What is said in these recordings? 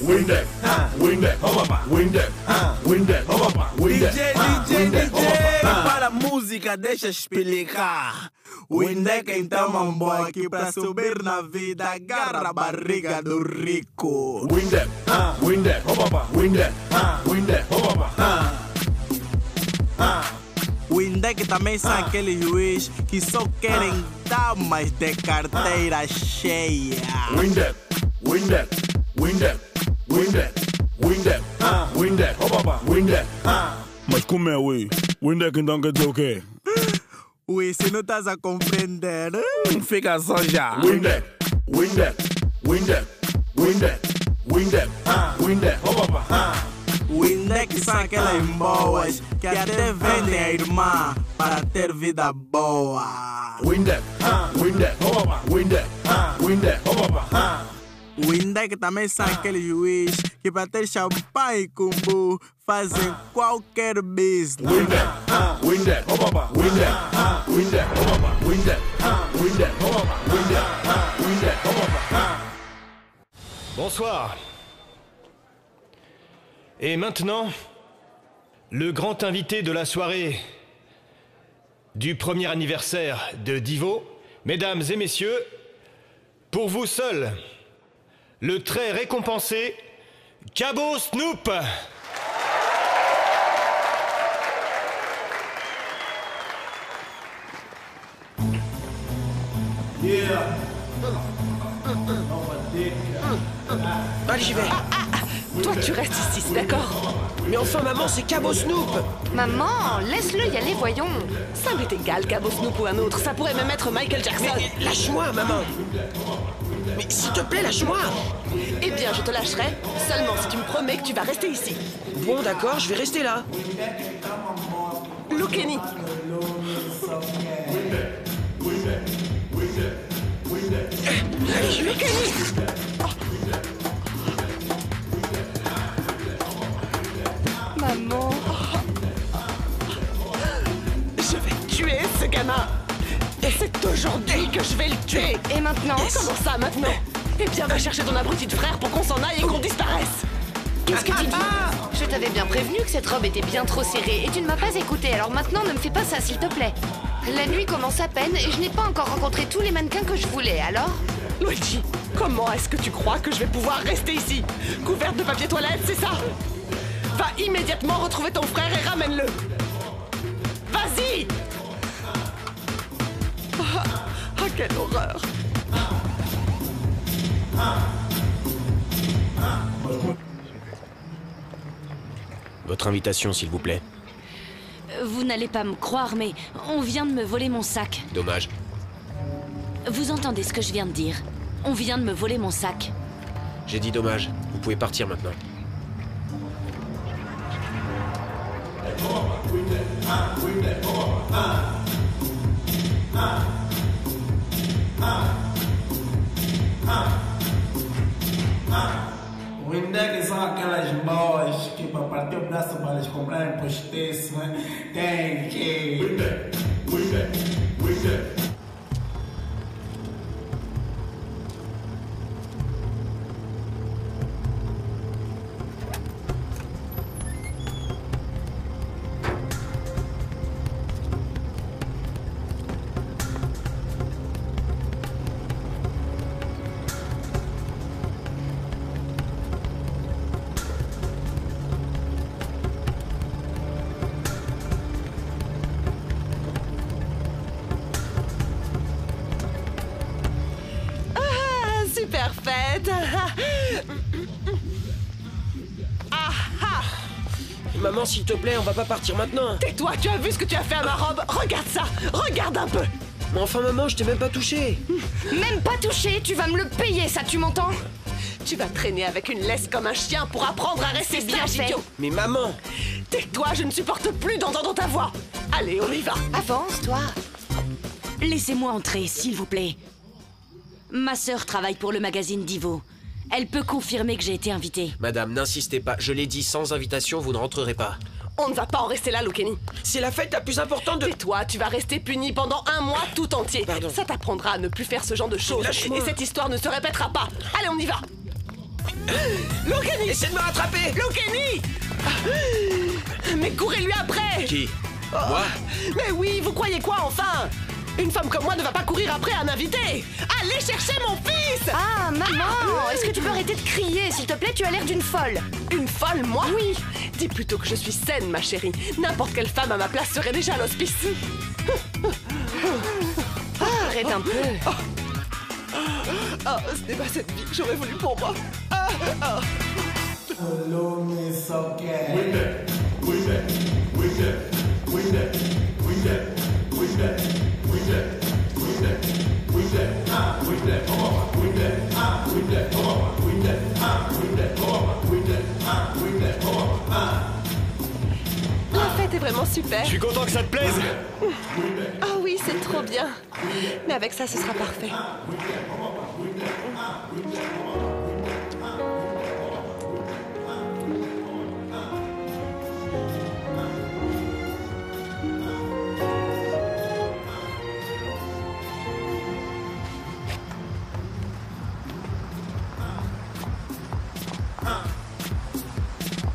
Windex, Windex, Windex, Windex, Windex, DJ, para a música, deixa explicar. O Indeca então mambou aqui pra subir na vida, agarra a barriga do rico. Windex, Windex, Windex, Windex, O Indeca também são aqueles juiz que só querem damas de carteira cheia. Windex, Windex, Windex, Windex, Windex, Windex, Windex. Mas como é, ui? Windex então quer dizer o quê? Ui, se não estás a compreender, fica só já. Windex, Windex, Windex, Windex, Windex, Windex, O Index são aquelas boas que até vendem a irmã para ter vida boa. Windex, Windex, Windex, Windex, O Index também são aqueles juiz que para ter champanhe e cumbu fazem qualquer business. Windex, Windex, Windex, Windex, Windex, Windex, Windex, Bonsoir. Et maintenant, le grand invité de la soirée du premier anniversaire de Divo, mesdames et messieurs, pour vous seul, le très récompensé Cabot Snoop. Allez, j'y vais. Toi, tu restes ici, c'est d'accord? Mais enfin, maman, c'est Cabot Snoop. Maman, laisse-le y aller, voyons. Ça m'est égal, Cabot Snoop ou un autre. Ça pourrait même être Michael Jackson. Mais lâche-moi, maman. Mais s'il te plaît, lâche-moi. Eh bien, je te lâcherai, seulement si tu me promets que tu vas rester ici. Bon, d'accord, je vais rester là. Lookeni. Allez, je vais. Maman. Je vais tuer ce gamin. Et c'est aujourd'hui que je vais le tuer. Et maintenant? Comment ça, maintenant? Eh bien, va chercher ton abruti de frère pour qu'on s'en aille et qu'on disparaisse. Qu'est-ce que tu dis? Je t'avais bien prévenu que cette robe était bien trop serrée et tu ne m'as pas écouté, alors maintenant ne me fais pas ça s'il te plaît. La nuit commence à peine et je n'ai pas encore rencontré tous les mannequins que je voulais, alors? Luigi, comment est-ce que tu crois que je vais pouvoir rester ici? Couverte de papier toilette, c'est ça? Va immédiatement retrouver ton frère et ramène-le. Vas-y! Ah, quelle horreur! Votre invitation, s'il vous plaît. Vous n'allez pas me croire, mais on vient de me voler mon sac. Dommage. Vous entendez ce que je viens de dire? On vient de me voler mon sac. J'ai dit dommage. Vous pouvez partir maintenant. O Index são aquelas boas que para partir o braço para eles comprarem postiço, tem que... Windex, Windex, Windex. Super fête! Maman, s'il te plaît, on va pas partir maintenant. Tais-toi, tu as vu ce que tu as fait à ma robe? Regarde ça! Regarde un peu! Mais enfin, maman, je t'ai même pas touché. Même pas touché, tu vas me le payer, ça, tu m'entends? Tu vas traîner avec une laisse comme un chien pour apprendre à rester bien sage, fait. idiot! Mais maman! Tais-toi, je ne supporte plus d'entendre ta voix! Allez, on y va! Avance, toi. Laissez-moi entrer, s'il vous plaît. Ma sœur travaille pour le magazine Divo. Elle peut confirmer que j'ai été invitée. Madame, n'insistez pas. Je l'ai dit, sans invitation, vous ne rentrerez pas. On ne va pas en rester là, Lookeni. C'est la fête la plus importante de... Tais-toi, tu vas rester puni pendant 1 mois tout entier. Pardon. Ça t'apprendra à ne plus faire ce genre de choses. Lâche-moi. Et cette histoire ne se répétera pas. Allez, on y va. Lookeni! Essaie de me rattraper. Lookeni! Mais courez-lui après! Qui? Oh. Moi? Mais oui, vous croyez quoi, enfin? Une femme comme moi ne va pas courir après un invité! Allez chercher mon fils! Ah, maman! Est-ce que tu peux arrêter de crier, s'il te plaît? Tu as l'air d'une folle. Une folle, moi? Oui! Dis plutôt que je suis saine, ma chérie. N'importe quelle femme à ma place serait déjà à l'hospice. Arrête un peu. Ah, ce n'est pas cette vie que j'aurais voulu pour moi. La fête est vraiment super. Je suis content que ça te plaise. Ah oui, c'est trop bien. Mais avec ça, ce sera parfait.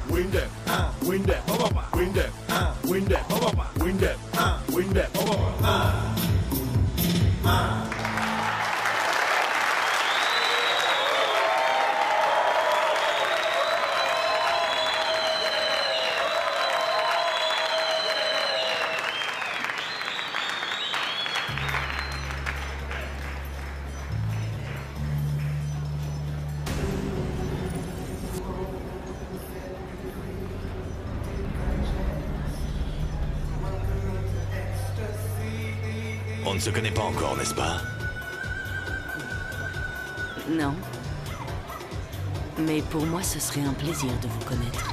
Win that, win that, win that, win that, win that, win that, On ne se connaît pas encore, n'est-ce pas? Non. Mais pour moi, ce serait un plaisir de vous connaître.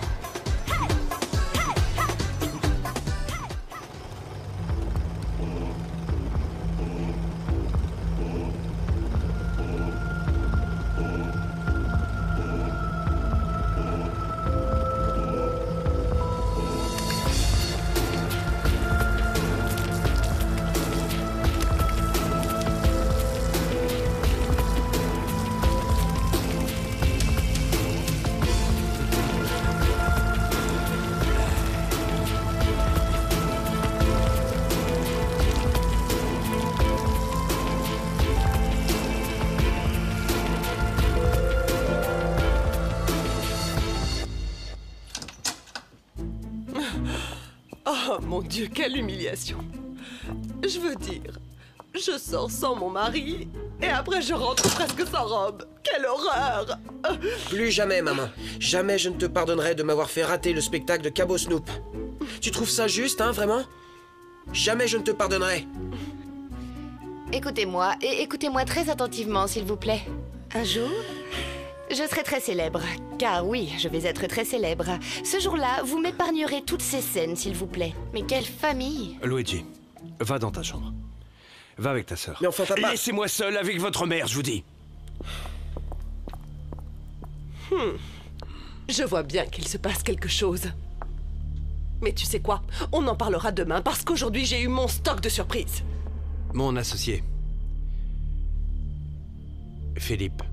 Oh mon Dieu, quelle humiliation. Je veux dire, je sors sans mon mari et après je rentre presque sans robe. Quelle horreur! Plus jamais, maman. Jamais je ne te pardonnerai de m'avoir fait rater le spectacle de Cabo Snoop. Tu trouves ça juste, hein, vraiment? Jamais je ne te pardonnerai. Écoutez-moi, et écoutez-moi très attentivement, s'il vous plaît. Un jour, je serai très célèbre. Car oui, je vais être très célèbre. Ce jour-là, vous m'épargnerez toutes ces scènes, s'il vous plaît. Mais quelle famille! Luigi, va dans ta chambre. Va avec ta sœur. Mais enfin, papa... Laissez-moi seul avec votre mère, je vous dis. Je vois bien qu'il se passe quelque chose. Mais tu sais quoi? On en parlera demain parce qu'aujourd'hui j'ai eu mon stock de surprises. Mon associé. Philippe.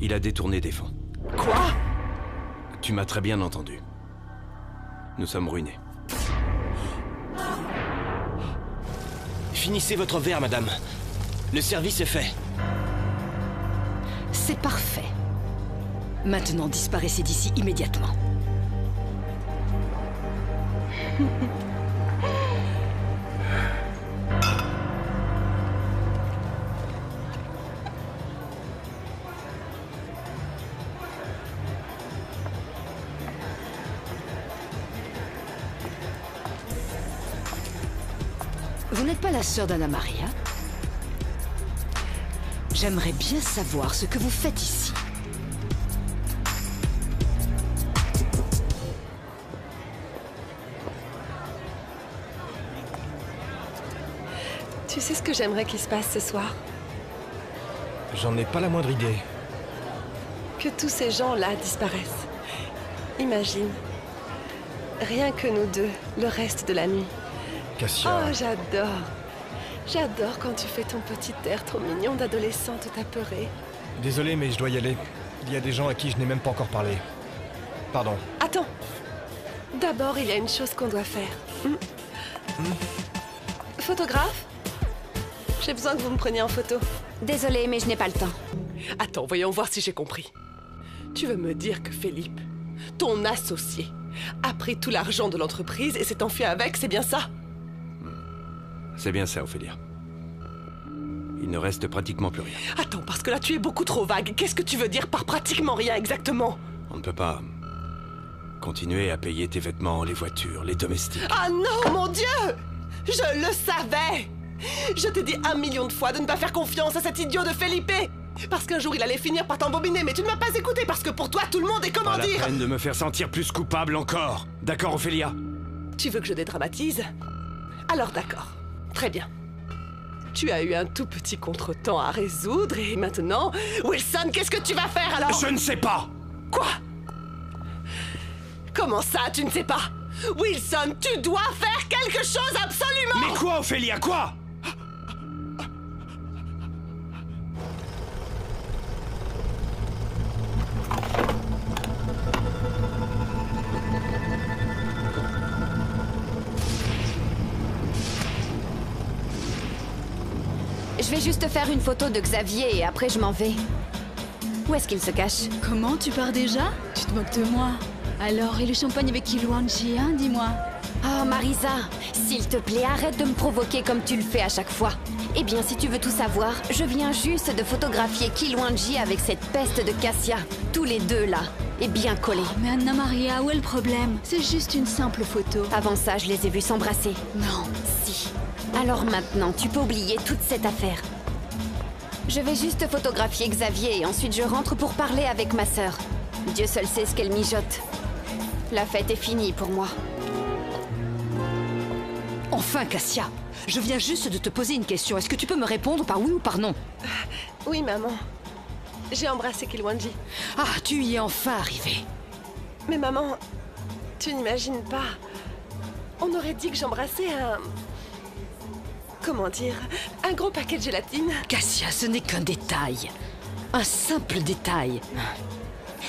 Il a détourné des fonds. Quoi? Tu m'as très bien entendu. Nous sommes ruinés. Finissez votre verre, madame. Le service est fait. C'est parfait. Maintenant, disparaissez d'ici immédiatement. Vous n'êtes pas la sœur d'Anna Maria? J'aimerais bien savoir ce que vous faites ici. Tu sais ce que j'aimerais qu'il se passe ce soir? J'en ai pas la moindre idée. que tous ces gens-là disparaissent. Imagine. Rien que nous deux, le reste de la nuit. Cassia... Oh, j'adore. J'adore quand tu fais ton petit air trop mignon d'adolescent tout apeuré. Désolé, mais je dois y aller. Il y a des gens à qui je n'ai même pas encore parlé. Pardon. Attends. D'abord, il y a une chose qu'on doit faire. Photographe? J'ai besoin que vous me preniez en photo. Désolée, mais je n'ai pas le temps. Attends, voyons voir si j'ai compris. Tu veux me dire que Philippe, ton associé, a pris tout l'argent de l'entreprise et s'est enfui avec, c'est bien ça? C'est bien ça, Ophélia. Il ne reste pratiquement plus rien. Attends, parce que là tu es beaucoup trop vague. Qu'est-ce que tu veux dire par pratiquement rien exactement? On ne peut pas continuer à payer tes vêtements, les voitures, les domestiques. Ah non, mon Dieu! Je le savais! Je t'ai dit 1 million de fois de ne pas faire confiance à cet idiot de Felipe! Parce qu'un jour il allait finir par t'embobiner, mais tu ne m'as pas écouté parce que pour toi tout le monde est comment Pas dire? la peine de me faire sentir plus coupable encore. D'accord, Ophélia? Tu veux que je dédramatise? Alors d'accord. Très bien. Tu as eu un tout petit contretemps à résoudre et maintenant... Wilson, qu'est-ce que tu vas faire alors? Je ne sais pas! Quoi? Comment ça, tu ne sais pas? Wilson, tu dois faire quelque chose absolument! Mais quoi, Ophélia, quoi? Je vais juste faire une photo de Xavier et après je m'en vais. Où est-ce qu'il se cache? Comment, tu pars déjà? Tu te moques de moi. Alors, et le champagne avec Kiluanji, hein, dis-moi? Oh, Marisa, s'il te plaît, arrête de me provoquer comme tu le fais à chaque fois. Eh bien, si tu veux tout savoir, je viens juste de photographier Kiluanji avec cette peste de Cassia. Tous les deux, là. Et bien collés. Mais Anna Maria, où est le problème? C'est juste une simple photo. Avant ça, je les ai vus s'embrasser. Non. Si. Alors maintenant, tu peux oublier toute cette affaire. Je vais juste photographier Xavier et ensuite je rentre pour parler avec ma sœur. Dieu seul sait ce qu'elle mijote. La fête est finie pour moi. Enfin, Cassia, je viens juste de te poser une question. Est-ce que tu peux me répondre par oui ou par non? Oui, maman. J'ai embrassé Kiluanji. Ah, tu y es enfin arrivée. Mais maman, tu n'imagines pas. On aurait dit que j'embrassais un... Comment dire? Un gros paquet de gélatine. Cassia, ce n'est qu'un détail. Un simple détail.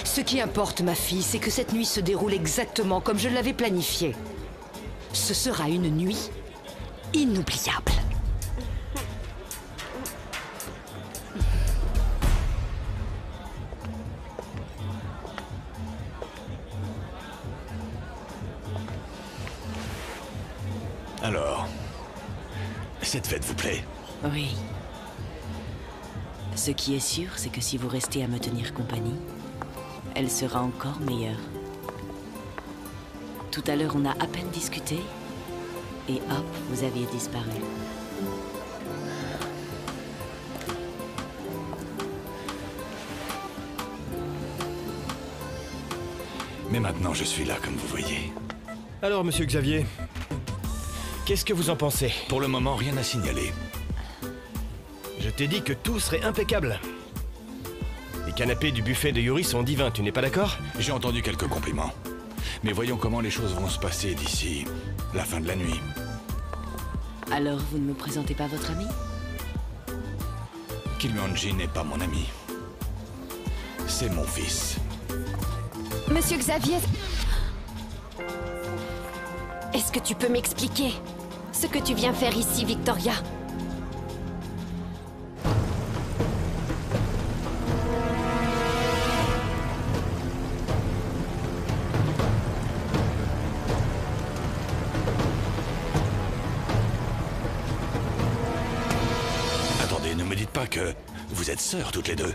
Ce qui importe, ma fille, c'est que cette nuit se déroule exactement comme je l'avais planifié. Ce sera une nuit inoubliable. Alors, cette fête vous plaît? Oui. Ce qui est sûr, c'est que si vous restez à me tenir compagnie, elle sera encore meilleure. Tout à l'heure, on a à peine discuté, et hop, vous aviez disparu. Mais maintenant, je suis là, comme vous voyez. Alors, monsieur Xavier, qu'est-ce que vous en pensez? Pour le moment, rien à signaler. Je t'ai dit que tout serait impeccable. Les canapés du buffet de Yuri sont divins, tu n'es pas d'accord? J'ai entendu quelques compliments. Mais voyons comment les choses vont se passer d'ici la fin de la nuit. Alors, vous ne me présentez pas votre ami? Kiluanji n'est pas mon ami. C'est mon fils. Monsieur Xavier... Est-ce que tu peux m'expliquer ce que tu viens faire ici, Victoria? Attendez, ne me dites pas que vous êtes sœurs toutes les deux.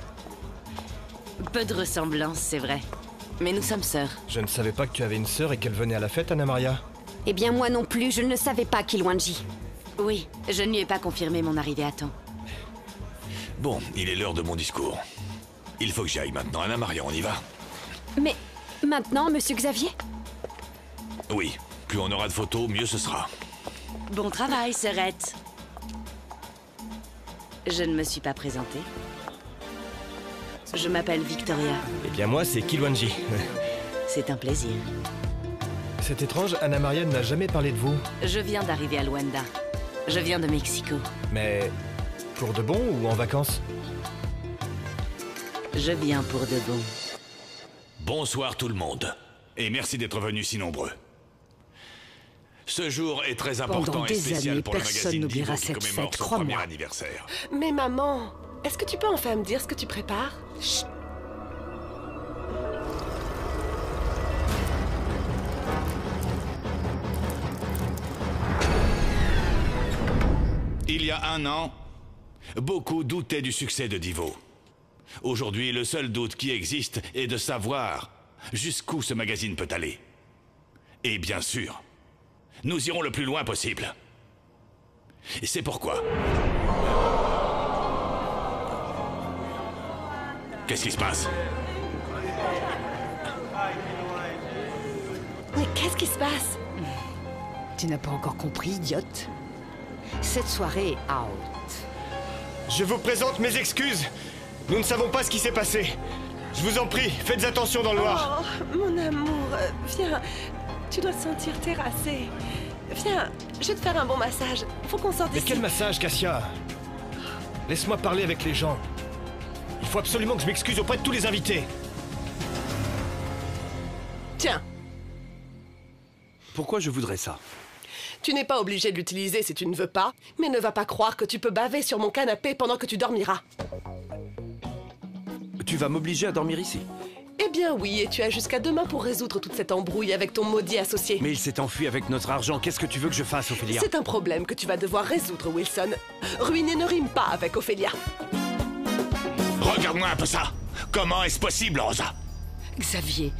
Peu de ressemblance, c'est vrai. Mais nous sommes sœurs. Je ne savais pas que tu avais une sœur et qu'elle venait à la fête, Anna Maria. Eh bien, moi non plus, je ne le savais pas, Kiluanji. Oui, je ne lui ai pas confirmé mon arrivée à temps. Bon, il est l'heure de mon discours. Il faut que j'y aille maintenant. Anna Maria, on y va? Mais maintenant, monsieur Xavier? Oui, plus on aura de photos, mieux ce sera. Bon travail, sœurette. Je ne me suis pas présentée. Je m'appelle Victoria. Eh bien moi, c'est Kilwanji. C'est un plaisir. C'est étrange, Anna Marianne n'a jamais parlé de vous. Je viens d'arriver à Luanda. Je viens de Mexico. Mais pour de bon ou en vacances? Je viens pour de bon. Bonsoir tout le monde. Et merci d'être venus si nombreux. Ce jour est très important Pendant et des spécial années, pour le personne magazine n'oubliera Divo qui cette commémore fête, son crois-moi. premier anniversaire. Mais maman, est-ce que tu peux enfin me dire ce que tu prépares? Chut. Il y a un an, beaucoup doutaient du succès de Divo. Aujourd'hui, le seul doute qui existe est de savoir jusqu'où ce magazine peut aller. Et bien sûr, nous irons le plus loin possible. Et c'est pourquoi... Qu'est-ce qui se passe? Mais qu'est-ce qui se passe? Tu n'as pas encore compris, idiote? Cette soirée est out. Je vous présente mes excuses. Nous ne savons pas ce qui s'est passé. Je vous en prie, faites attention dans le noir. Oh, mon amour, viens. Tu dois te sentir terrassé. Viens, je vais te faire un bon massage. Faut qu'on sorte Mais d'ici. quel massage, Cassia? Laisse-moi parler avec les gens. Il faut absolument que je m'excuse auprès de tous les invités. Tiens, Pourquoi je voudrais ça? tu n'es pas obligé de l'utiliser si tu ne veux pas, mais ne va pas croire que tu peux baver sur mon canapé pendant que tu dormiras. Tu vas m'obliger à dormir ici. Eh bien oui, et tu as jusqu'à demain pour résoudre toute cette embrouille avec ton maudit associé. Mais il s'est enfui avec notre argent. Qu'est-ce que tu veux que je fasse, Ophélia? C'est un problème que tu vas devoir résoudre, Wilson. Ruiner ne rime pas avec Ophélia. Regarde-moi un peu ça. Comment est-ce possible, Rosa? Xavier,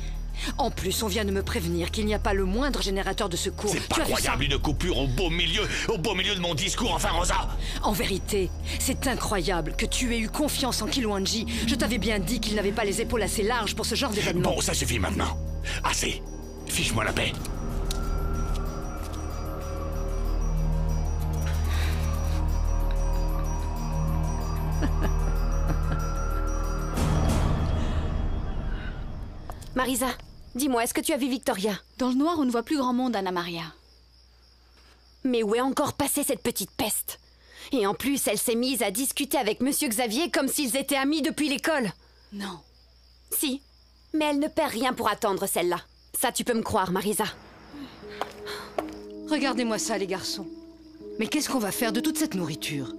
en plus, on vient de me prévenir qu'il n'y a pas le moindre générateur de secours. C'est Tu pas as vu ça? croyable, une coupure au beau milieu de mon discours, enfin, Rosa! En vérité, c'est incroyable que tu aies eu confiance en Kilwanji. Je t'avais bien dit qu'il n'avait pas les épaules assez larges pour ce genre d'événement. Bon, ça suffit maintenant. Assez. Fiche-moi la paix. Marisa, dis-moi, est-ce que tu as vu Victoria? Dans le noir, on ne voit plus grand monde, Anna Maria. Mais où est encore passée cette petite peste? Et en plus, elle s'est mise à discuter avec Monsieur Xavier comme s'ils étaient amis depuis l'école. Non. Si, mais elle ne perd rien pour attendre celle-là. Ça, tu peux me croire, Marisa. Regardez-moi ça, les garçons. Mais qu'est-ce qu'on va faire de toute cette nourriture?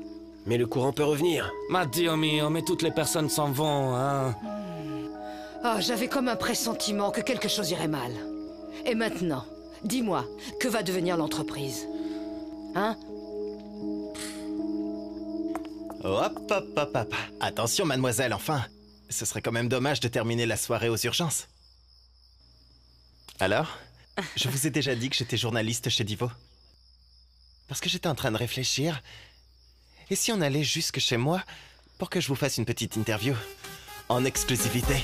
Mais le courant peut revenir. Ma Dio mio, mais toutes les personnes s'en vont, hein. Ah, j'avais comme un pressentiment que quelque chose irait mal. Et maintenant, dis-moi, que va devenir l'entreprise? Hein? Hop, hop, hop, hop. Attention, mademoiselle, enfin. Ce serait quand même dommage de terminer la soirée aux urgences. Alors? Je vous ai déjà dit que j'étais journaliste chez Divo. Parce que j'étais en train de réfléchir. Et si on allait jusque chez moi pour que je vous fasse une petite interview en exclusivité?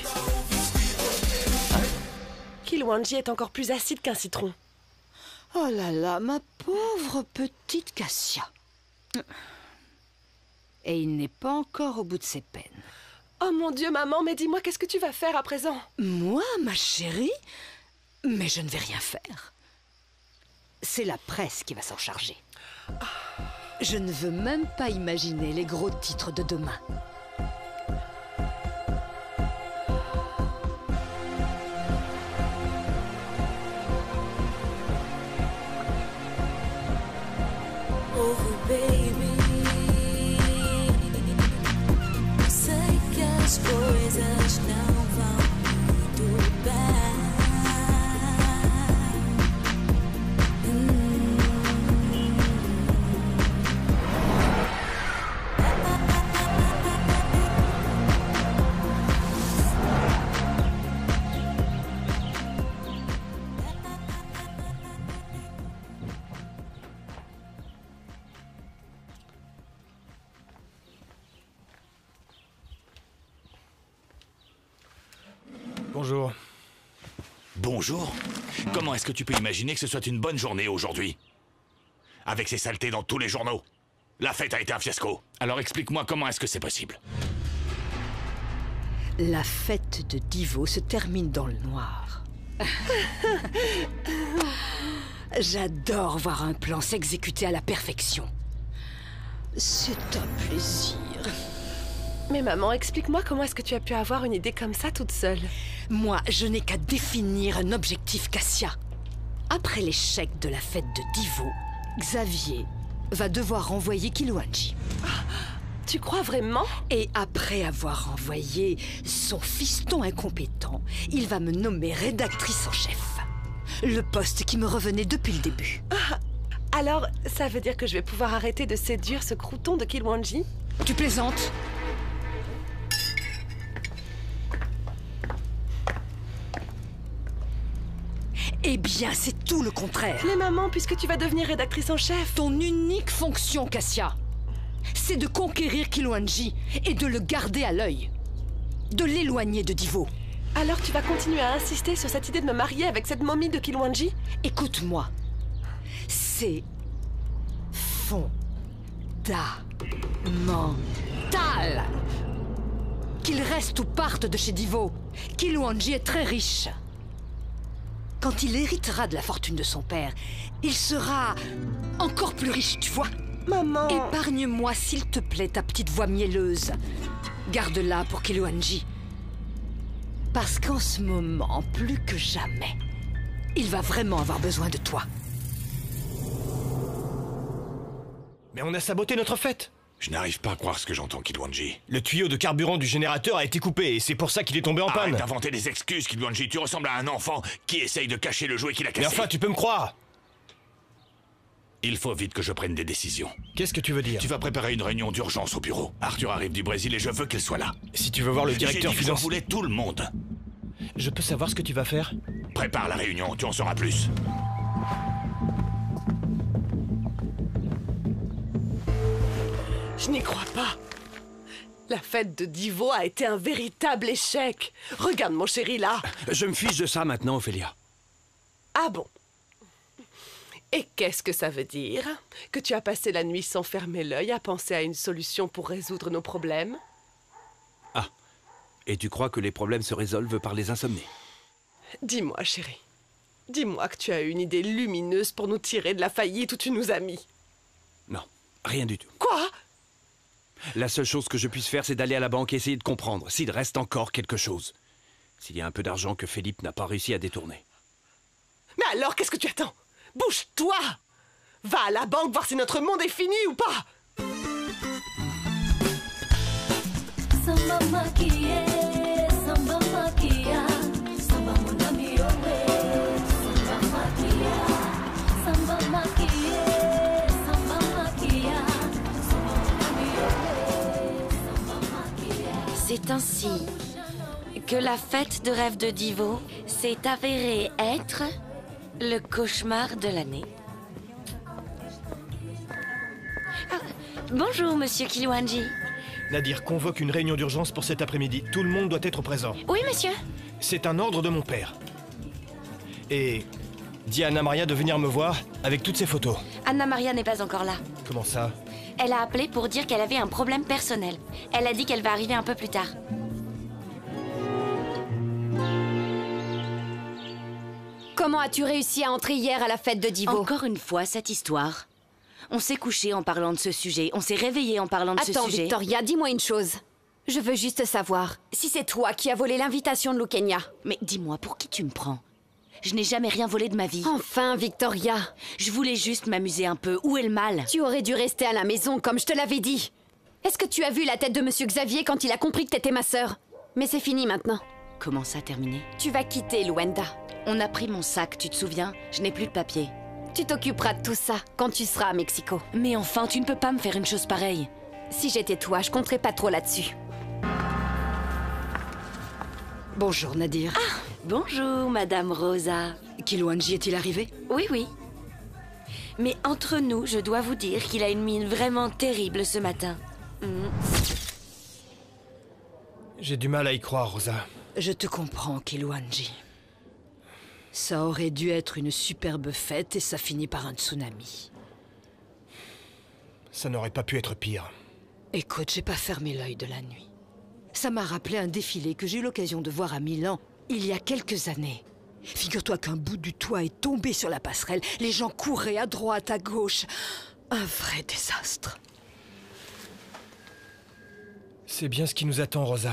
Kilwanji est encore plus acide qu'un citron. Oh là là, ma pauvre petite Cassia. Et il n'est pas encore au bout de ses peines. Oh mon Dieu, maman, mais dis-moi, qu'est-ce que tu vas faire à présent? Moi, ma chérie? Mais je ne vais rien faire. C'est la presse qui va s'en charger. Je ne veux même pas imaginer les gros titres de demain. Oh baby, sei que as coisas não vão muito bem. Bonjour. Bonjour. Comment est-ce que tu peux imaginer que ce soit une bonne journée aujourd'hui? Avec ces saletés dans tous les journaux. La fête a été un fiasco. Alors explique-moi comment est-ce que c'est possible. La fête de Divo se termine dans le noir. J'adore voir un plan s'exécuter à la perfection. C'est un plaisir. Mais maman, explique-moi comment est-ce que tu as pu avoir une idée comme ça toute seule? Moi, je n'ai qu'à définir un objectif, Cassia. Après l'échec de la fête de Divo, Xavier va devoir renvoyer Kiluanji. Tu crois vraiment? Et après avoir envoyé son fiston incompétent, il va me nommer rédactrice en chef. Le poste qui me revenait depuis le début. Alors, ça veut dire que je vais pouvoir arrêter de séduire ce crouton de Kiluanji? Tu plaisantes? Eh bien, c'est tout le contraire. Mais maman, puisque tu vas devenir rédactrice en chef... Ton unique fonction, Cassia, c'est de conquérir Kiluanji et de le garder à l'œil. De l'éloigner de Divo. Alors tu vas continuer à insister sur cette idée de me marier avec cette momie de Kiluanji? Écoute-moi. C'est fondamental qu'il reste ou parte de chez Divo. Kiluanji est très riche. Quand il héritera de la fortune de son père, il sera encore plus riche, tu vois. Maman... Épargne-moi, s'il te plaît, ta petite voix mielleuse. Garde-la pour Kiluanji. Parce qu'en ce moment, plus que jamais, il va vraiment avoir besoin de toi. Mais on a saboté notre fête. Je n'arrive pas à croire ce que j'entends, Kiluanji. Le tuyau de carburant du générateur a été coupé et c'est pour ça qu'il est tombé en panne. Arrête d'inventer des excuses, Kiluanji. Tu ressembles à un enfant qui essaye de cacher le jouet qu'il a cassé. Mais enfin, tu peux me croire. Il faut vite que je prenne des décisions. Qu'est-ce que tu veux dire? Tu vas préparer une réunion d'urgence au bureau. Arthur arrive du Brésil et je veux qu'il soit là. Si tu veux voir le directeur financier... financier... Je voulais tout le monde. Je peux savoir ce que tu vas faire? Prépare la réunion, tu en sauras plus. Je n'y crois pas. La fête de Divo a été un véritable échec. Regarde mon chéri là. Je me fiche de ça maintenant, Ophélia. Ah bon? Et qu'est-ce que ça veut dire? Que tu as passé la nuit sans fermer l'œil à penser à une solution pour résoudre nos problèmes? Ah, et tu crois que les problèmes se résolvent par les insomnies? Dis-moi, chérie. Dis-moi que tu as une idée lumineuse pour nous tirer de la faillite où tu nous as mis. Non, rien du tout. Quoi? La seule chose que je puisse faire, c'est d'aller à la banque et essayer de comprendre s'il reste encore quelque chose. S'il y a un peu d'argent que Philippe n'a pas réussi à détourner. Mais alors, qu'est-ce que tu attends? Bouge-toi! Va à la banque voir si notre monde est fini ou pas! Samba maquillé, samba maquilla, samba mon ami samba maquilla, samba maquillé, samba maquilla, samba mon ami samba maquilla. C'est ainsi que la fête de rêve de Divo s'est avérée être le cauchemar de l'année. Ah, bonjour, monsieur Kiluanji. Nadir convoque une réunion d'urgence pour cet après-midi. Tout le monde doit être présent. Oui, monsieur. C'est un ordre de mon père. Et dis à Anna Maria de venir me voir avec toutes ses photos. Anna Maria n'est pas encore là. Comment ça? Elle a appelé pour dire qu'elle avait un problème personnel. Elle a dit qu'elle va arriver un peu plus tard. Comment as-tu réussi à entrer hier à la fête de Divo? Encore une fois, cette histoire. On s'est couché en parlant de ce sujet. On s'est réveillé en parlant de ce sujet. Attends, Victoria, dis-moi une chose. Je veux juste savoir si c'est toi qui as volé l'invitation de Lukenya. Mais dis-moi, pour qui tu me prends? Je n'ai jamais rien volé de ma vie. Enfin, Victoria. Je voulais juste m'amuser un peu. Où est le mal? Tu aurais dû rester à la maison, comme je te l'avais dit. Est-ce que tu as vu la tête de Monsieur Xavier quand il a compris que t'étais ma sœur? Mais c'est fini maintenant. Comment ça, terminé? Tu vas quitter Luenda. On a pris mon sac, tu te souviens? Je n'ai plus de papier. Tu t'occuperas de tout ça quand tu seras à Mexico. Mais enfin, tu ne peux pas me faire une chose pareille. Si j'étais toi, je compterais pas trop là-dessus. Bonjour, Nadir. Ah, bonjour, Madame Rosa. Kiluanji est-il arrivé? Oui, oui. Mais entre nous, je dois vous dire qu'il a une mine vraiment terrible ce matin. J'ai du mal à y croire, Rosa. Je te comprends, Kiluanji. Ça aurait dû être une superbe fête et ça finit par un tsunami. Ça n'aurait pas pu être pire. Écoute, j'ai pas fermé l'œil de la nuit. Ça m'a rappelé un défilé que j'ai eu l'occasion de voir à Milan il y a quelques années. Figure-toi qu'un bout du toit est tombé sur la passerelle. Les gens couraient à droite, à gauche. Un vrai désastre. C'est bien ce qui nous attend, Rosa.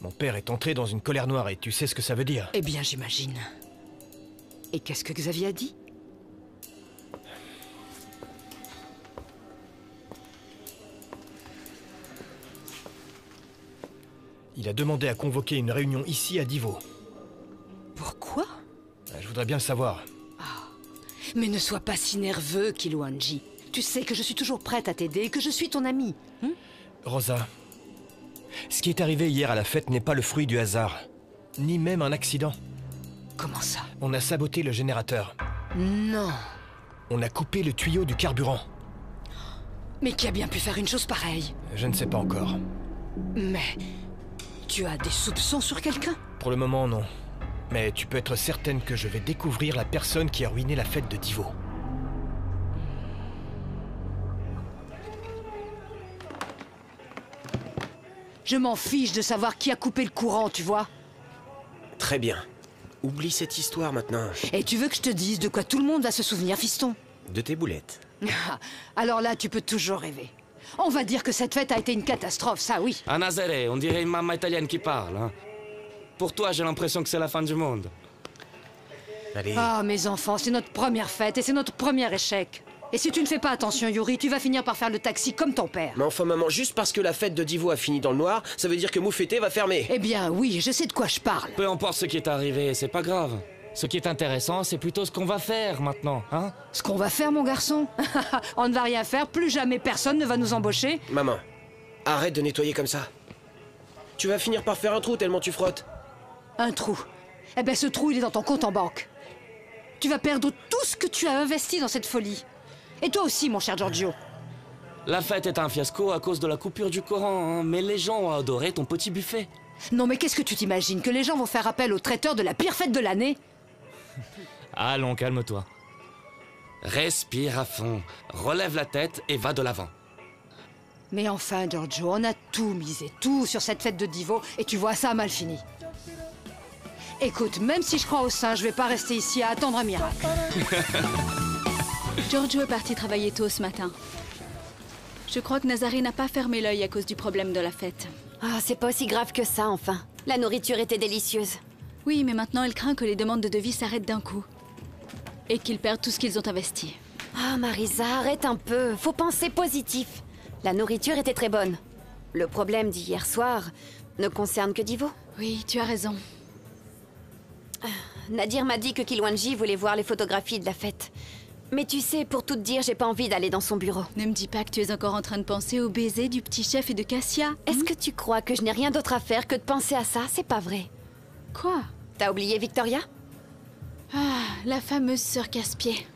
Mon père est entré dans une colère noire et tu sais ce que ça veut dire. Eh bien, j'imagine. Et qu'est-ce que Xavier a dit? Il a demandé à convoquer une réunion ici à Divo. Pourquoi? Je voudrais bien le savoir. Mais ne sois pas si nerveux, Kiluanji. Tu sais que je suis toujours prête à t'aider et que je suis ton amie. Rosa, ce qui est arrivé hier à la fête n'est pas le fruit du hasard, ni même un accident. Comment ça? On a saboté le générateur. Non. On a coupé le tuyau du carburant. Mais qui a bien pu faire une chose pareille? Je ne sais pas encore. Mais... tu as des soupçons sur quelqu'un? Pour le moment, non. Mais tu peux être certaine que je vais découvrir la personne qui a ruiné la fête de Divo. Je m'en fiche de savoir qui a coupé le courant, tu vois. Très bien. Oublie cette histoire maintenant. Et tu veux que je te dise de quoi tout le monde va se souvenir, fiston? De tes boulettes. Alors là, tu peux toujours rêver. On va dire que cette fête a été une catastrophe, ça oui. À Nazaré, on dirait une maman italienne qui parle. Hein. Pour toi, j'ai l'impression que c'est la fin du monde. Allez. Ah, mes enfants, c'est notre première fête et c'est notre premier échec. Et si tu ne fais pas attention, Yuri, tu vas finir par faire le taxi comme ton père. Mais enfin, maman, juste parce que la fête de Divo a fini dans le noir, ça veut dire que Moufeté va fermer. Eh bien, oui, je sais de quoi je parle. Peu importe ce qui est arrivé, c'est pas grave. Ce qui est intéressant, c'est plutôt ce qu'on va faire maintenant, hein? Ce qu'on va faire, mon garçon? On ne va rien faire, plus jamais personne ne va nous embaucher. Maman, arrête de nettoyer comme ça. Tu vas finir par faire un trou tellement tu frottes. Un trou? Eh ben, ce trou, il est dans ton compte en banque. Tu vas perdre tout ce que tu as investi dans cette folie. Et toi aussi, mon cher Giorgio. La fête est un fiasco à cause de la coupure du courant, hein, mais les gens ont adoré ton petit buffet. Non, mais qu'est-ce que tu t'imagines? Que les gens vont faire appel au traiteur de la pire fête de l'année? Allons, calme-toi. Respire à fond, relève la tête et va de l'avant. Mais enfin, Giorgio, on a tout misé, tout sur cette fête de Divo, et tu vois, ça a mal fini. Écoute, même si je crois au saint, je vais pas rester ici à attendre un miracle. Giorgio est parti travailler tôt ce matin. Je crois que Nazaré n'a pas fermé l'œil à cause du problème de la fête. Ah, c'est pas aussi grave que ça, enfin. La nourriture était délicieuse. Oui, mais maintenant elle craint que les demandes de devis s'arrêtent d'un coup. Et qu'ils perdent tout ce qu'ils ont investi. Ah, Marisa, arrête un peu. Faut penser positif. La nourriture était très bonne. Le problème d'hier soir ne concerne que Divo. Oui, tu as raison. Nadir m'a dit que Kiluanji voulait voir les photographies de la fête. Mais tu sais, pour tout te dire, j'ai pas envie d'aller dans son bureau. Ne me dis pas que tu es encore en train de penser au baiser du petit chef et de Cassia. Est-ce que tu crois que je n'ai rien d'autre à faire que de penser à ça? C'est pas vrai. Quoi? T'as oublié Victoria? Ah, la fameuse sœur casse-pied.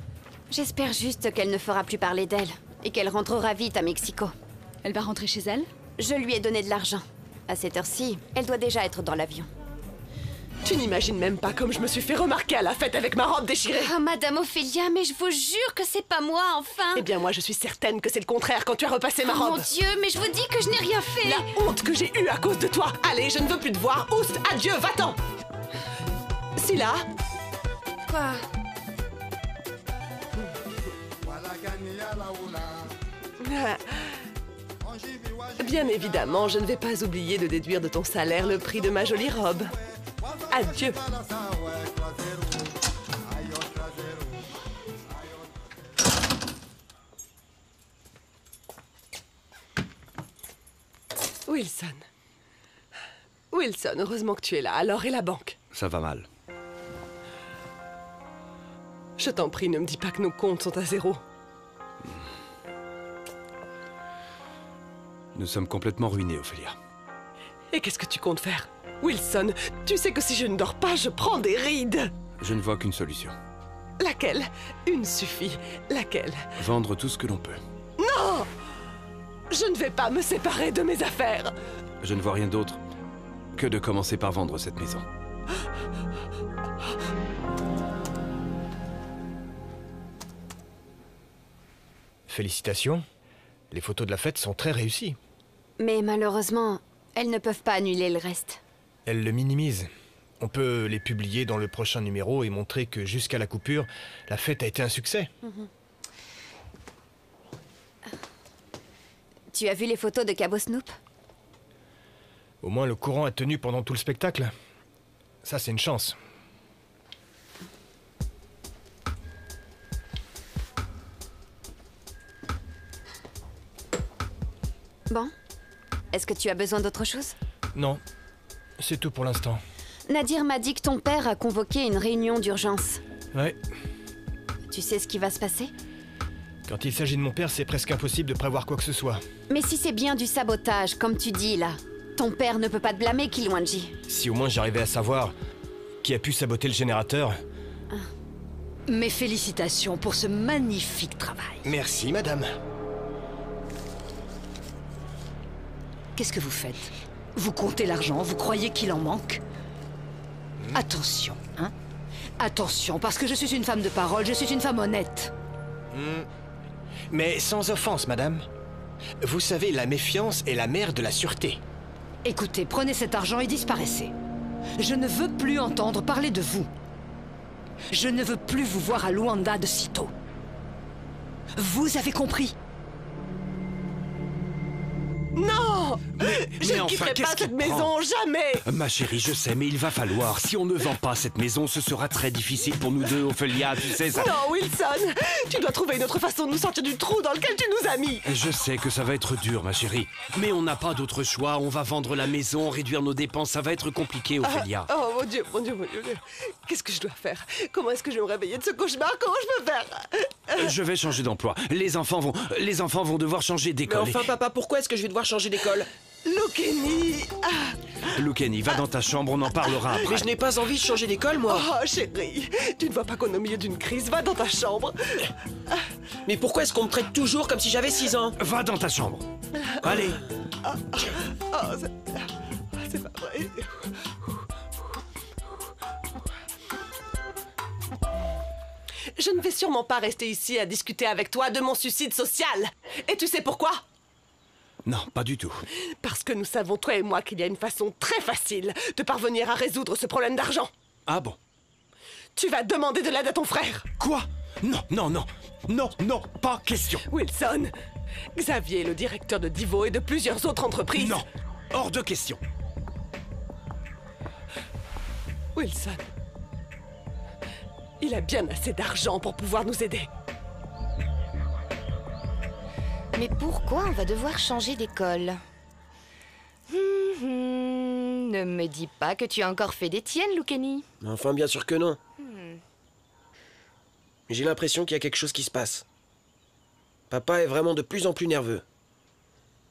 J'espère juste qu'elle ne fera plus parler d'elle et qu'elle rentrera vite à Mexico. Elle va rentrer chez elle? Je lui ai donné de l'argent. À cette heure-ci, elle doit déjà être dans l'avion. Tu n'imagines même pas comme je me suis fait remarquer à la fête avec ma robe déchirée. Ah, Madame Ophélia, mais je vous jure que c'est pas moi, enfin. Eh bien, moi, je suis certaine que c'est le contraire quand tu as repassé ma robe. Mon Dieu, mais je vous dis que je n'ai rien fait. La honte que j'ai eue à cause de toi. Allez, je ne veux plus te voir. Oust, adieu, va-t'en. Scylla. Quoi? Bien évidemment, je ne vais pas oublier de déduire de ton salaire le prix de ma jolie robe. Adieu. Wilson. Wilson, heureusement que tu es là. Alors, et la banque? Ça va mal. Je t'en prie, ne me dis pas que nos comptes sont à zéro. Nous sommes complètement ruinés, Ophélia. Et qu'est-ce que tu comptes faire? Wilson, tu sais que si je ne dors pas, je prends des rides. Je ne vois qu'une solution. Laquelle? Une suffit. Laquelle? Vendre tout ce que l'on peut. Non! Je ne vais pas me séparer de mes affaires. Je ne vois rien d'autre que de commencer par vendre cette maison. Félicitations. Les photos de la fête sont très réussies. Mais malheureusement, Elles ne peuvent pas annuler le reste. Elles le minimisent. On peut les publier dans le prochain numéro et montrer que jusqu'à la coupure, la fête a été un succès. Tu as vu les photos de Cabo Snoop? Au moins le courant a tenu pendant tout le spectacle. Ça, c'est une chance. Bon. Est-ce que tu as besoin d'autre chose? Non, c'est tout pour l'instant. Nadir m'a dit que ton père a convoqué une réunion d'urgence. Ouais. Tu sais ce qui va se passer? Quand il s'agit de mon père, c'est presque impossible de prévoir quoi que ce soit. Mais si c'est bien du sabotage, comme tu dis là, ton père ne peut pas te blâmer, Kilwanji. Si au moins j'arrivais à savoir qui a pu saboter le générateur. Mes félicitations pour ce magnifique travail. Merci, madame. Qu'est-ce que vous faites? Vous comptez l'argent, vous croyez qu'il en manque? Attention, hein? Attention, parce que je suis une femme de parole, je suis une femme honnête. Mais sans offense, madame. Vous savez, la méfiance est la mère de la sûreté. Écoutez, prenez cet argent et disparaissez. Je ne veux plus entendre parler de vous. Je ne veux plus vous voir à Luanda de sitôt. Vous avez compris? Non! Je ne enfin, quitterai qu'est-ce pas qui cette te maison, prend? jamais! Ma chérie, je sais, mais il va falloir. Si on ne vend pas cette maison, ce sera très difficile pour nous deux, Ophélia, tu sais ça. Non, Wilson! Tu dois trouver une autre façon de nous sortir du trou dans lequel tu nous as mis! Je sais que ça va être dur, ma chérie. Mais on n'a pas d'autre choix. On va vendre la maison, réduire nos dépenses. Ça va être compliqué, Ophélia. Oh mon Dieu, mon Dieu, mon Dieu. Qu'est-ce que je dois faire? Comment est-ce que je vais me réveiller de ce cauchemar? Comment je peux faire? Je vais changer d'emploi. Les enfants vont devoir changer Mais d'école. enfin, papa, pourquoi est-ce que je vais devoir changer d'école? Loukeni! Loukeni, va dans ta chambre, on en parlera après. Mais je n'ai pas envie de changer d'école, moi. Oh, chérie, tu ne vois pas qu'on est au milieu d'une crise? Va dans ta chambre. Mais pourquoi est-ce qu'on me traite toujours comme si j'avais 6 ans? Va dans ta chambre. Allez. Oh, c'est pas vrai. Je ne vais sûrement pas rester ici à discuter avec toi de mon suicide social. Et tu sais pourquoi? Non, pas du tout. Parce que nous savons, toi et moi, qu'il y a une façon très facile de parvenir à résoudre ce problème d'argent. Ah bon? Tu vas demander de l'aide à ton frère. Quoi? Non, non, non. Non, non, pas question. Wilson, Xavier est le directeur de Divo et de plusieurs autres entreprises. Non, hors de question. Wilson, il a bien assez d'argent pour pouvoir nous aider. Mais pourquoi on va devoir changer d'école? Ne me dis pas que tu as encore fait des tiennes, Loukeni. Enfin, bien sûr que non. J'ai l'impression qu'il y a quelque chose qui se passe. Papa est vraiment de plus en plus nerveux.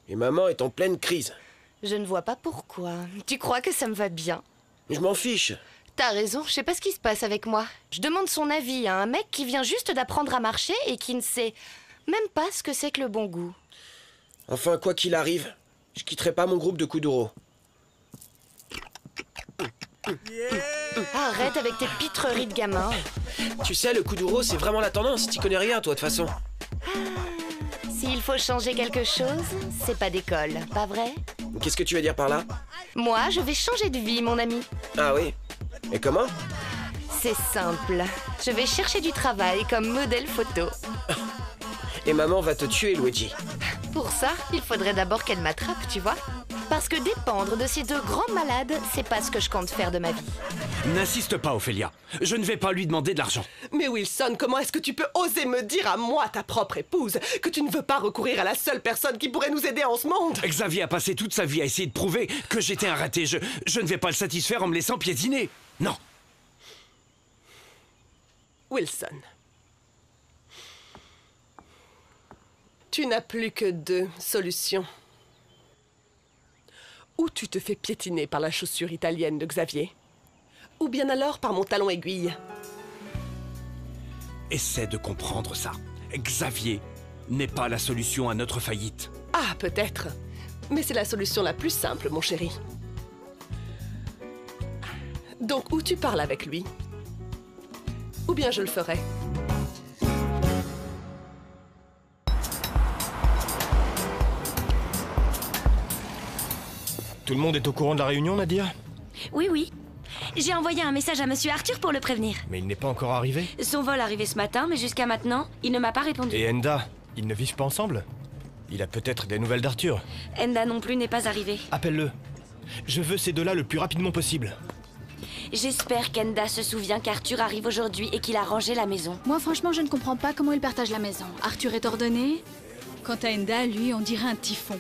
Et maman est en pleine crise. Je ne vois pas pourquoi. Tu crois que ça me va bien? Je m'en fiche. T'as raison, je sais pas ce qui se passe avec moi. Je demande son avis à un mec qui vient juste d'apprendre à marcher et qui ne sait même pas ce que c'est que le bon goût. Enfin, quoi qu'il arrive, je quitterai pas mon groupe de Kuduro. Arrête avec tes pitreries de gamin. Tu sais, le Kuduro, c'est vraiment la tendance. T'y connais rien, toi, de toute façon. S'il faut changer quelque chose, c'est pas d'école, pas vrai? Qu'est-ce que tu veux dire par là? Moi, je vais changer de vie, mon ami. Ah oui? Et comment? C'est simple. Je vais chercher du travail comme modèle photo. Et maman va te tuer, Luigi. Pour ça, il faudrait d'abord qu'elle m'attrape, tu vois? Parce que dépendre de ces deux grands malades, c'est pas ce que je compte faire de ma vie. N'insiste pas, Ophélia. Je ne vais pas lui demander de l'argent. Mais Wilson, comment est-ce que tu peux oser me dire à moi, ta propre épouse, que tu ne veux pas recourir à la seule personne qui pourrait nous aider en ce monde? Xavier a passé toute sa vie à essayer de prouver que j'étais un raté. Je ne vais pas le satisfaire en me laissant piétiner. Non. Wilson. Tu n'as plus que 2 solutions. Ou tu te fais piétiner par la chaussure italienne de Xavier, ou bien alors par mon talon aiguille. Essaie de comprendre ça. Xavier n'est pas la solution à notre faillite. Ah, peut-être. Mais c'est la solution la plus simple, mon chéri. Donc, ou tu parles avec lui, ou bien je le ferai. Tout le monde est au courant de la réunion, Nadia? Oui, oui. J'ai envoyé un message à Monsieur Arthur pour le prévenir. Mais il n'est pas encore arrivé. Son vol arrivait ce matin, mais jusqu'à maintenant, il ne m'a pas répondu. Et Enda, ils ne vivent pas ensemble? Il a peut-être des nouvelles d'Arthur. Enda non plus n'est pas arrivé. Appelle-le. Je veux ces deux-là le plus rapidement possible. J'espère qu'Enda se souvient qu'Arthur arrive aujourd'hui et qu'il a rangé la maison. Moi, franchement, je ne comprends pas comment il partage la maison. Arthur est ordonné. Quant à Enda, lui, on dirait un typhon.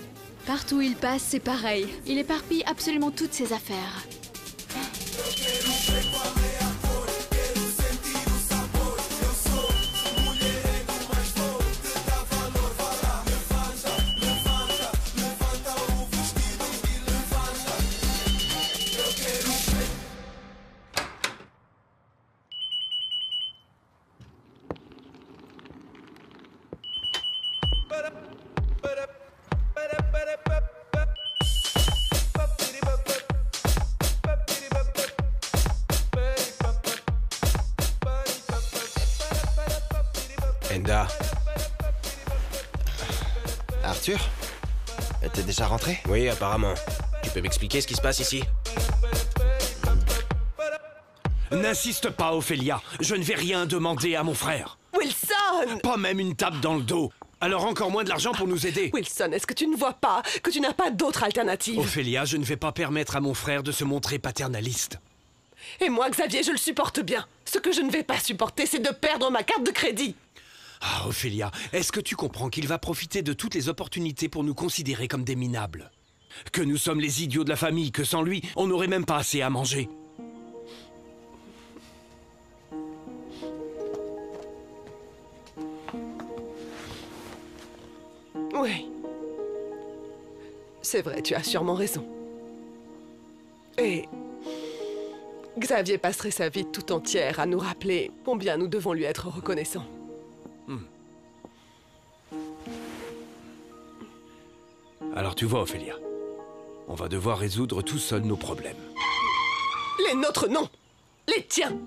Partout où il passe, c'est pareil. Il éparpille absolument toutes ses affaires. Enda. Arthur? T'es déjà rentré? Oui, apparemment. Tu peux m'expliquer ce qui se passe ici? N'insiste pas, Ophélia. Je ne vais rien demander à mon frère. Wilson! Pas même une tape dans le dos. Alors encore moins de l'argent pour nous aider. Wilson, est-ce que tu ne vois pas que tu n'as pas d'autre alternative? Ophélia, je ne vais pas permettre à mon frère de se montrer paternaliste. Et moi, Xavier, je le supporte bien. Ce que je ne vais pas supporter, c'est de perdre ma carte de crédit. Ah, Ophélia, est-ce que tu comprends qu'il va profiter de toutes les opportunités pour nous considérer comme des minables? Que nous sommes les idiots de la famille, que sans lui, on n'aurait même pas assez à manger. Oui. C'est vrai, tu as sûrement raison. Et Xavier passerait sa vie tout entière à nous rappeler combien nous devons lui être reconnaissants. Alors tu vois, Ophélia, on va devoir résoudre tout seul nos problèmes. Les nôtres, non. Les tiens.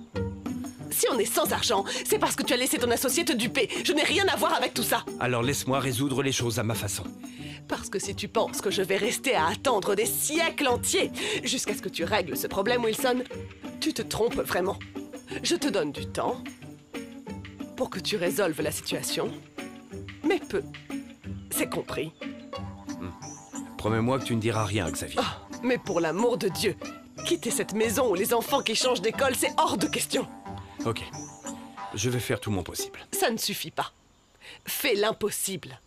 Si on est sans argent, c'est parce que tu as laissé ton associé te duper. Je n'ai rien à voir avec tout ça. Alors laisse-moi résoudre les choses à ma façon. Parce que si tu penses que je vais rester à attendre des siècles entiers jusqu'à ce que tu règles ce problème, Wilson, tu te trompes vraiment. Je te donne du temps pour que tu résolves la situation, mais peu. C'est compris. Promets-moi que tu ne diras rien, Xavier. Oh, mais pour l'amour de Dieu, quitter cette maison où les enfants qui changent d'école, c'est hors de question. Ok. Je vais faire tout mon possible. Ça ne suffit pas. Fais l'impossible.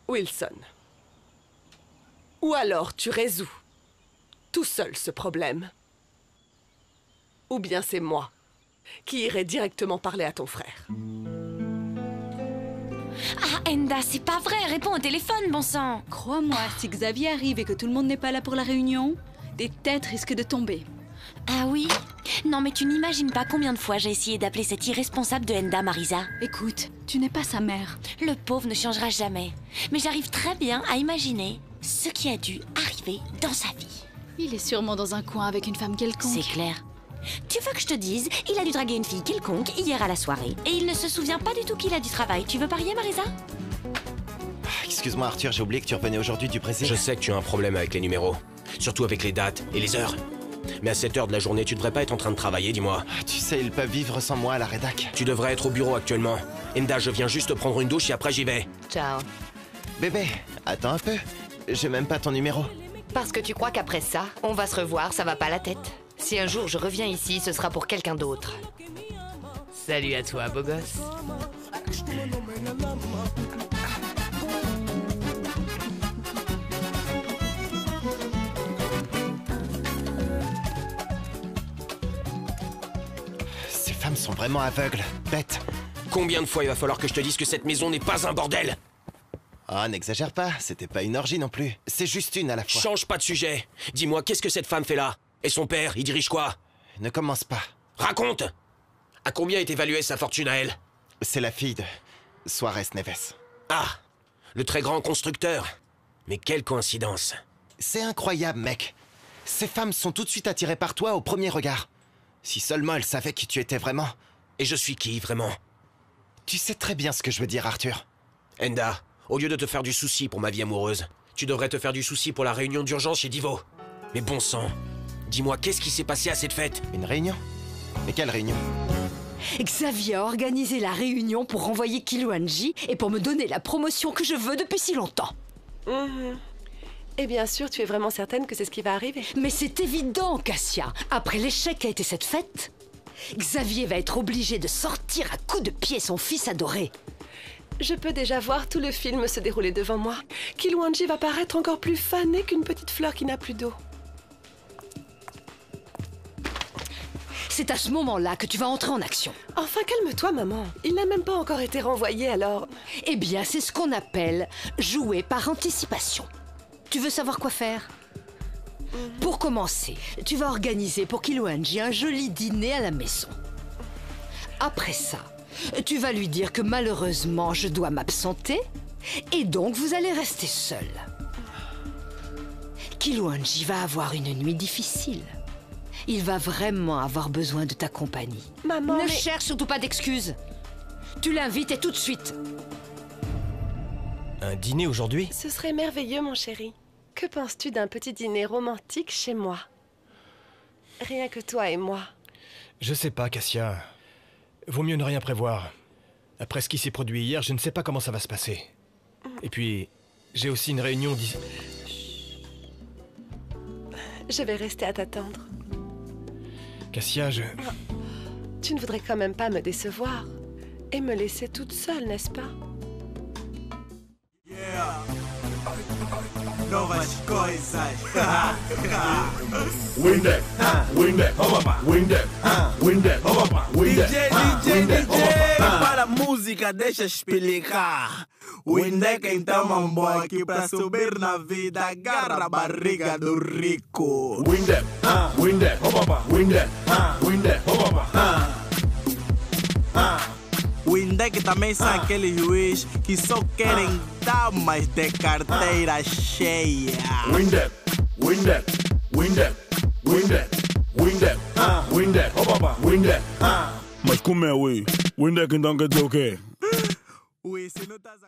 Wilson. Ou alors tu résous tout seul ce problème. Ou bien c'est moi qui irai directement parler à ton frère. Ah, Enda, c'est pas vrai. Réponds au téléphone, bon sang. Crois-moi, si Xavier arrive et que tout le monde n'est pas là pour la réunion, des têtes risquent de tomber. Ah oui? Non, mais tu n'imagines pas combien de fois j'ai essayé d'appeler cet irresponsable de Enda, Marisa. Écoute, tu n'es pas sa mère. Le pauvre ne changera jamais. Mais j'arrive très bien à imaginer ce qui a dû arriver dans sa vie. Il est sûrement dans un coin avec une femme quelconque. C'est clair. Tu veux que je te dise, il a dû draguer une fille quelconque hier à la soirée. Et il ne se souvient pas du tout qu'il a du travail. Tu veux parier, Marisa? Excuse-moi Arthur, j'ai oublié que tu revenais aujourd'hui du Brésil. Je sais que tu as un problème avec les numéros. Surtout avec les dates et les heures. Mais à cette heure de la journée, tu devrais pas être en train de travailler, dis-moi. Tu sais, ils peuvent vivre sans moi à la rédac. Tu devrais être au bureau actuellement. Enda, je viens juste prendre une douche et après j'y vais. Ciao. Bébé, attends un peu. J'ai même pas ton numéro. Parce que tu crois qu'après ça, on va se revoir, ça va pas la tête. Si un jour je reviens ici, ce sera pour quelqu'un d'autre. Salut à toi, beau gosse. Ces femmes sont vraiment aveugles, bêtes. Combien de fois il va falloir que je te dise que cette maison n'est pas un bordel? Oh, n'exagère pas, c'était pas une orgie non plus. C'est juste une à la fois. Change pas de sujet. Dis-moi, qu'est-ce que cette femme fait là? Et son père, il dirige quoi? Ne commence pas. Raconte! À combien est évaluée sa fortune à elle? C'est la fille de Suarez Neves. Ah! Le très grand constructeur. Mais quelle coïncidence. C'est incroyable, mec. Ces femmes sont tout de suite attirées par toi au premier regard. Si seulement elles savaient qui tu étais vraiment. Et je suis qui, vraiment? Tu sais très bien ce que je veux dire, Arthur. Enda, au lieu de te faire du souci pour ma vie amoureuse, Tu devrais te faire du souci pour la réunion d'urgence chez Divo. Mais bon sang, dis-moi, qu'est-ce qui s'est passé à cette fête? Une réunion? Mais quelle réunion? Xavier a organisé la réunion pour renvoyer Kiluanji et pour me donner la promotion que je veux depuis si longtemps. Et bien sûr, tu es vraiment certaine que c'est ce qui va arriver. Mais c'est évident, Cassia. Après l'échec qu'a été cette fête, Xavier va être obligé de sortir à coups de pied son fils adoré. Je peux déjà voir tout le film se dérouler devant moi. Kiluanji va paraître encore plus fané qu'une petite fleur qui n'a plus d'eau. C'est à ce moment-là que tu vas entrer en action. Enfin, calme-toi, maman. Il n'a même pas encore été renvoyé, alors... Eh bien, c'est ce qu'on appelle jouer par anticipation. Tu veux savoir quoi faire? Pour commencer, tu vas organiser pour Kiluanji un joli dîner à la maison. Après ça, tu vas lui dire que malheureusement, je dois m'absenter et donc vous allez rester seul. Kiluanji va avoir une nuit difficile. Il va vraiment avoir besoin de ta compagnie. Maman, ne cherche surtout pas d'excuses. Tu l'invites et tout de suite. Un dîner aujourd'hui? Ce serait merveilleux, mon chéri. Que penses-tu d'un petit dîner romantique chez moi? Rien que toi et moi. Je sais pas, Cassia. Vaut mieux ne rien prévoir. Après ce qui s'est produit hier, je ne sais pas comment ça va se passer. Et puis, j'ai aussi une réunion Je vais rester à t'attendre. Cassia, Tu ne voudrais quand même pas me décevoir et me laisser toute seule, n'est-ce pas? Novas coisas. Windex, Windex, Windex, Windex, Windex, DJ, para a música deixa explicar. Windex então mambo aqui pra subir na vida, agarra a barriga do rico. Windex, Windex, Windex, Windex, Windex também são aqueles juiz que só querem damas de carteira cheia. Windex, Windex, Windex, Windex, Windex, Windex, Windex. Mas como é, ui? Windex então quer dizer o quê? Ui, se não estás